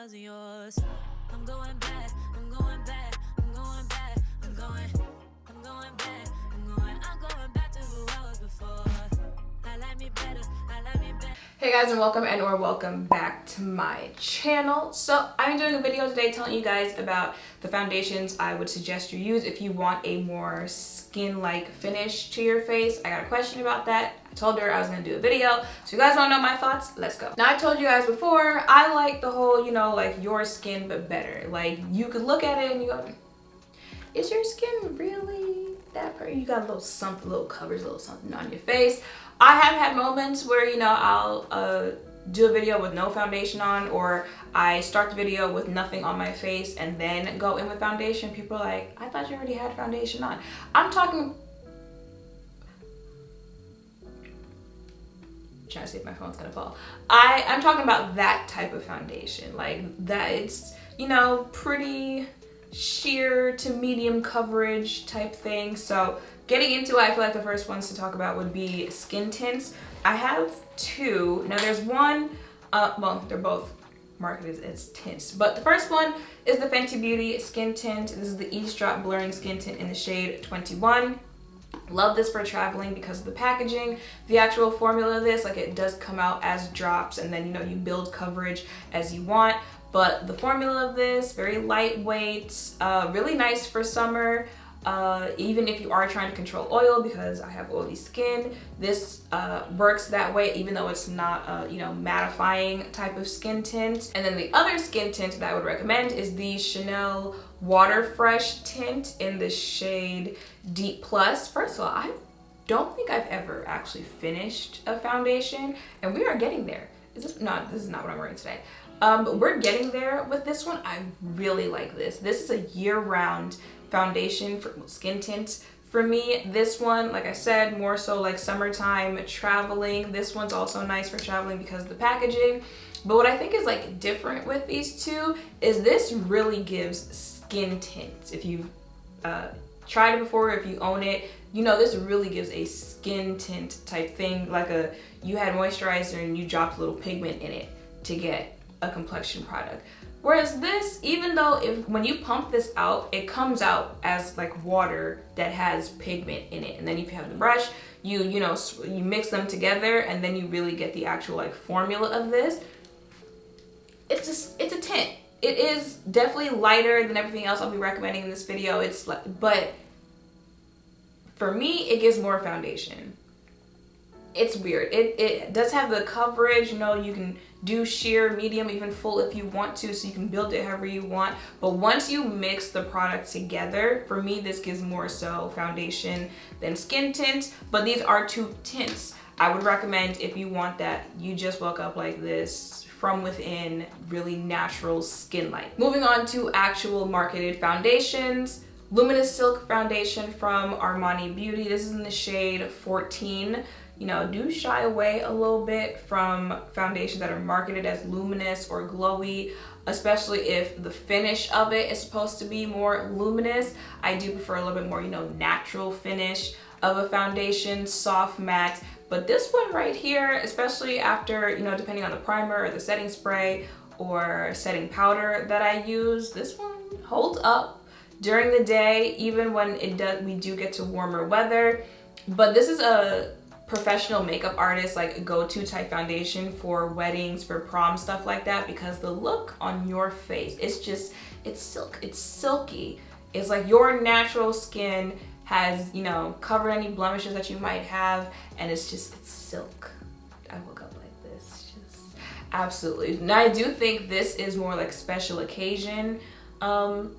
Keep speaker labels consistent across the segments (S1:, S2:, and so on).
S1: wasn't yours. I'm going back, I'm going back, I'm going back, I'm going back, I'm going back to who I was before. I like me better, I like me better.
S2: Hey guys, and welcome back to my channel. So I'm doing a video today telling you guys about the foundations I would suggest you use if you want a more skin-like finish to your face. I got a question about that. I told her I was gonna do a video. So you guys wanna know my thoughts? Let's go. Now I told you guys before, I like the whole, you know, like your skin but better. Like you could look at it and you go, is your skin really that pretty? You got a little something, little covers, a little something on your face. I have had moments where, you know, I'll do a video with no foundation on, or I start the video with nothing on my face and then go in with foundation. People are like, I thought you already had foundation on. I'm trying to see if my phone's gonna fall. I'm talking about that type of foundation, like that it's, you know, pretty sheer to medium coverage type thing. So getting into it, I feel like the first ones to talk about would be skin tints. I have two. Now there's one, well, they're both marketed as tints, but the first one is the Fenty Beauty Skin Tint. This is the Eaze Drop Blurring Skin Tint in the shade 21. Love this for traveling because of the packaging. The actual formula of this, like it does come out as drops and then, you know, you build coverage as you want. But the formula of this, very lightweight, really nice for summer. Even if you are trying to control oil, because I have oily skin, this works that way, even though it's not you know, mattifying type of skin tint. And then the other skin tint that I would recommend is the Chanel Water Fresh tint in the shade Deep Plus. First of all, I don't think I've ever actually finished a foundation, and we are getting there. This is not what I'm wearing today. But we're getting there with this one. I really like this. This is a year-round foundation for skin tint for me. This one, like I said, more so like summertime traveling. This one's also nice for traveling because of the packaging. But what I think is like different with these two is this really gives skin tint. If you've tried it before, if you own it, you know this really gives a skin tint type thing, like you had moisturizer and you dropped a little pigment in it to get a complexion product. Whereas this, even though when you pump this out, it comes out as like water that has pigment in it, and then if you have the brush, you mix them together, and then you really get the actual like formula of this. It's a tint. It is definitely lighter than everything else I'll be recommending in this video. It's like, but for me, it gives more foundation. It's weird. It does have the coverage, you know, you can do sheer, medium, even full if you want to, so you can build it however you want. But once you mix the product together, for me, this gives more so foundation than skin tint. But these are two tints. I would recommend, if you want that, you just woke up like this, from within, really natural skin light. Moving on to actual marketed foundations. Luminous Silk Foundation from Armani Beauty. This is in the shade 14. You know, do shy away a little bit from foundations that are marketed as luminous or glowy, especially if the finish of it is supposed to be more luminous. I do prefer a little bit more, you know, natural finish of a foundation, soft matte. But this one right here, especially after, you know, depending on the primer or the setting spray or setting powder that I use, this one holds up during the day, even when we do get to warmer weather. But this is a professional makeup artist like go-to type foundation for weddings, for prom, stuff like that, because the look on your face, it's silky. It's like your natural skin has, you know, covered any blemishes that you might have, and it's silk. I woke up like this, just absolutely. Now I do think this is more like special occasion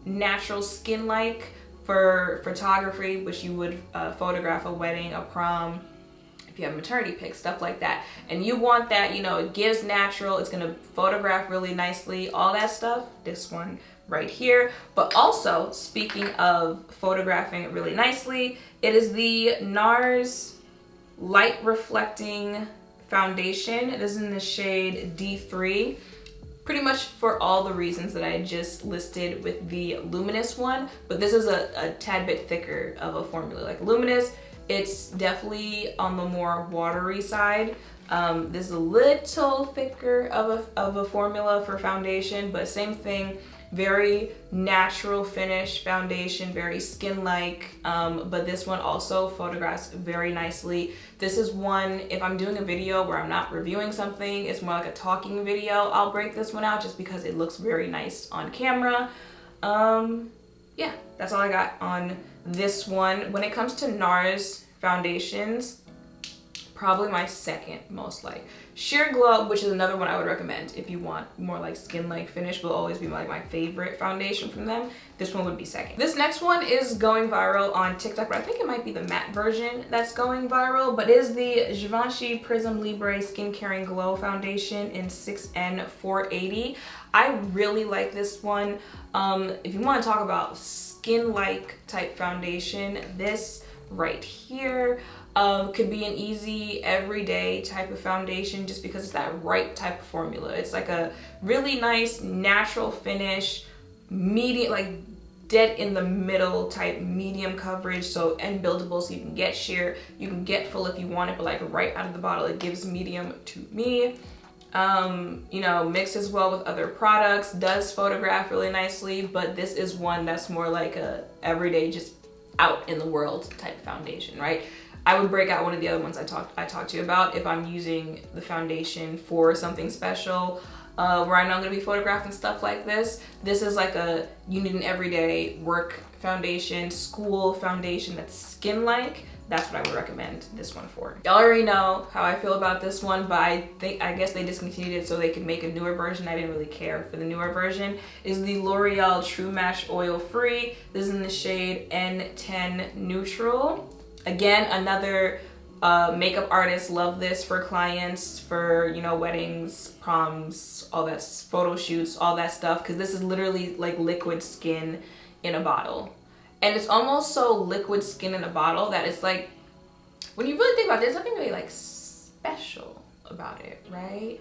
S2: natural skin like for photography, which you would photograph a wedding, a prom, if you have maternity pics, stuff like that, and you want that, you know, it gives natural, it's gonna photograph really nicely, all that stuff. This one right here. But also, speaking of photographing it really nicely, it is the NARS Light Reflecting Foundation. It is in the shade D3. Pretty much for all the reasons that I just listed with the Luminous one, but this is a tad bit thicker of a formula. Like Luminous, it's definitely on the more watery side. This is a little thicker of a formula for foundation, but same thing. Very natural finish foundation, very skin-like, but this one also photographs very nicely. This is one, if I'm doing a video where I'm not reviewing something, it's more like a talking video, I'll break this one out just because it looks very nice on camera. Yeah, that's all I got on this one. When it comes to NARS foundations, probably my second most like. Sheer Glow, which is another one I would recommend if you want more like skin-like finish, will always be like my favorite foundation from them. This one would be second. This next one is going viral on TikTok, but I think it might be the matte version that's going viral, but it is the Givenchy Prisme Libre Skin Caring Glow Foundation in 6N 480. I really like this one. If you want to talk about skin-like type foundation, this right here could be an easy everyday type of foundation just because it's that right type of formula. It's like a really nice natural finish, medium, like dead in the middle type medium coverage, so and buildable, so you can get sheer, you can get full if you want it, but like right out of the bottle it gives medium to me. You know, mixes well with other products, does photograph really nicely, but this is one that's more like a everyday, just out in the world type foundation, right? I would break out one of the other ones I talked to you about if I'm using the foundation for something special, where I know I'm gonna be photographing stuff like this. This is like you need an everyday work foundation, school foundation that's skin-like. That's what I would recommend this one for. Y'all already know how I feel about this one, but I guess they discontinued it so they could make a newer version. I didn't really care for the newer version. Is the L'Oreal True Match Oil Free. This is in the shade N10 Neutral. Again, another makeup artists love this for clients, for, you know, weddings, proms, all that, photo shoots, all that stuff, because this is literally like liquid skin in a bottle. And it's almost so liquid skin in a bottle that it's like, when you really think about it, there's nothing really like special about it, right?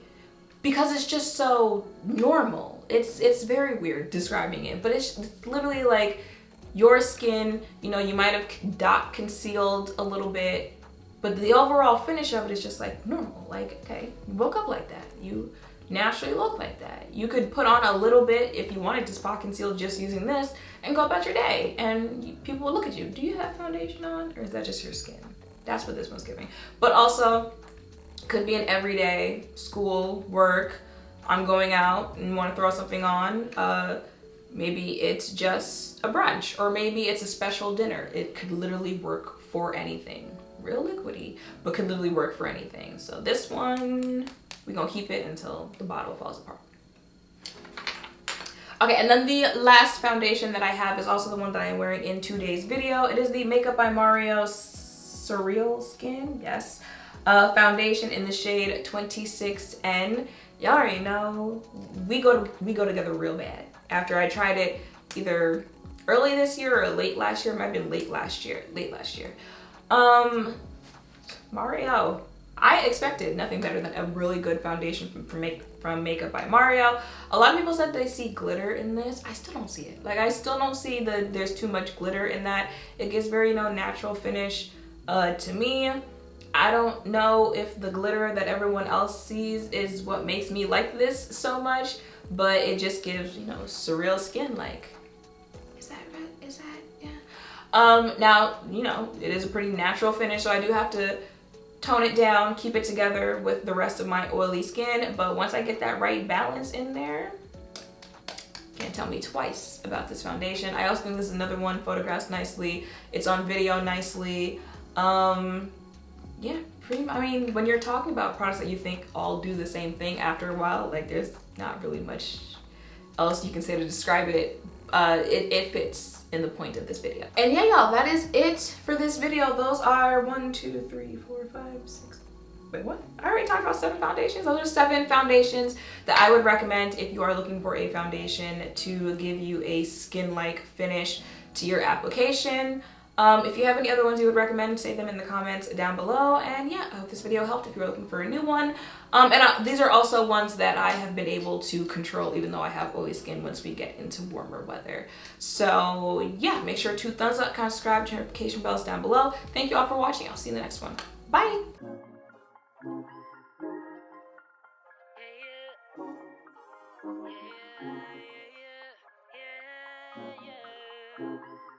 S2: Because it's just so normal. It's very weird describing it, but it's literally like your skin, you know, you might have dot concealed a little bit, but the overall finish of it is just like normal. Like, okay, you woke up like that. You naturally look like that. You could put on a little bit if you wanted to spot conceal just using this and go about your day, and people will look at you. Do you have foundation on, or is that just your skin? That's what this one's giving. But also could be an everyday, school, work, I'm going out and want to throw something on. Maybe it's just a brunch, or maybe it's a special dinner. It could literally work for anything. Real liquidy, but could literally work for anything. So this one, we're gonna keep it until the bottle falls apart. Okay, and then the last foundation that I have is also the one that I'm wearing in today's video. It is the Makeup by MARIOSurrealSkin, yes, foundation in the shade 26N. Y'all already know we go together real bad. After I tried it either early this year or late last year, it might have been late last year. Mario, I expected nothing better than a really good foundation from Makeup by Mario. A lot of people said they see glitter in this. I still don't see it. Like, I still don't see there's too much glitter in that. It gives very, you know, natural finish to me. I don't know if the glitter that everyone else sees is what makes me like this so much, but it just gives, you know, surreal skin. Like, is that right? Is that, yeah. Now, you know, it is a pretty natural finish, so I do have to tone it down, keep it together with the rest of my oily skin, but once I get that right balance in there, can't tell me twice about this foundation. I also think this is another one, photographs nicely, it's on video nicely. Yeah, I mean, when you're talking about products that you think all do the same thing after a while, like, there's not really much else you can say to describe it. It fits in the point of this video. And yeah, y'all, that is it for this video. Those are 1, 2, 3, 4, 5, 6. Wait, what? I already talked about 7 foundations. Those are 7 foundations that I would recommend if you are looking for a foundation to give you a skin-like finish to your application. If you have any other ones you would recommend, say them in the comments down below. And yeah, I hope this video helped if you're looking for a new one. These are also ones that I have been able to control even though I have oily skin once we get into warmer weather. So yeah, make sure to thumbs up, subscribe, turn notification bells down below. Thank you all for watching. I'll see you in the next one. Bye!
S1: yeah, yeah, yeah, yeah.